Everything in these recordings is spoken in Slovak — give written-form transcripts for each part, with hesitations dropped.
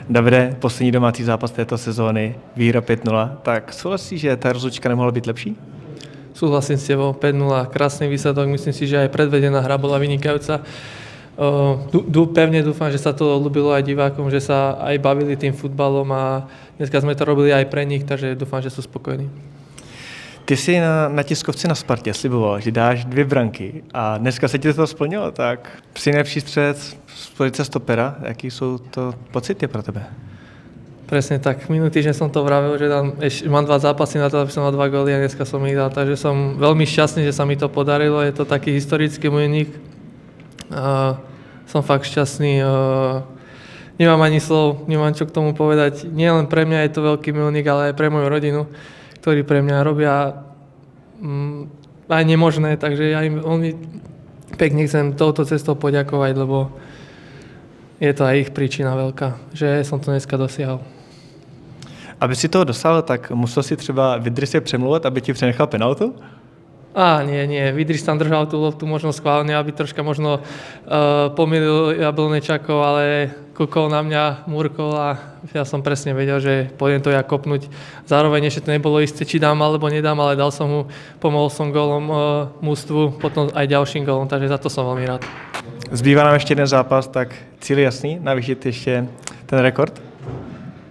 Davide, poslední domácí zápas této sezóny, výhra 5-0, tak souhlasíš, že ta rozlučka nemohla být lepší? Súhlasím s tebou, 5-0, krásny výsledok, myslím si, že aj predvedená hra bola vynikajúca. Pevne dúfam, že sa to ľúbilo aj divákom, že sa aj bavili tým futbalom a dneska sme to robili aj pre nich, takže dúfam, že sú spokojní. Ty jsi na tiskovce na Spartě sliboval, že dáš 2 branky a dneska se ti to splnilo, tak při nejlepší střelec z pozice stopera, jaký jsou to pocity pro tebe? Presne tak. Minulý týždeň som to vravil, že mám 2 zápasy na to, aby som mal 2 góly a dneska som ich dal, takže som veľmi šťastný, že sa mi to podarilo. Je to taký historický milník. Som fakt šťastný. Nemám ani slov, nemám čo k tomu povedať. Nie len pre mňa je to veľký milník, ale aj pre moju rodinu, ktorí pre mňa robia aj nemožné, takže ja im veľmi pekne chcem touto cestou poďakovať, lebo je to aj ich príčina veľká, že som to dneska dosiahol. Aby si toho dosáhl, tak musel si třeba Vydryse přemluvat, aby ti přenechal penaltu? Nie. Vydrys tam držal tú loptu možno schválne, aby troška možno pomýlil Jablonečakov, ale kúkol na mňa, murkol a ja som presne vedel, že pôjdem to ja kopnúť. Zároveň ešte to nebolo isté, či dám alebo nedám, ale dal som mu, pomohol som gólom mužstvu, potom aj ďalším gólom, takže za to som veľmi rád. Zbývá nám ještě jeden zápas, tak cíl je jasný, navýšiť ještě ten rekord?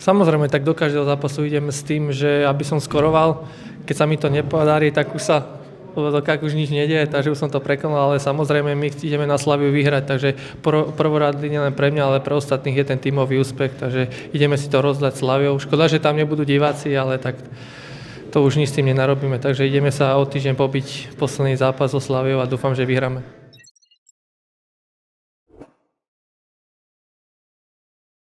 Samozrejme, tak do každého zápasu idem s tým, že aby som skoroval. Keď sa mi to nepodarí, tak už nič nedieje, takže už som to prekonal, ale samozrejme my ideme na Slaviu vyhrať, takže prvoradný nielen pre mňa, ale pre ostatných je ten tímový úspech, takže ideme si to rozdať Slaviou. Škoda, že tam nebudú diváci, ale tak to už nič s tým nenarobíme, takže ideme sa o týždeň pobiť posledný zápas so Slaviou a dúfam, že vyhráme.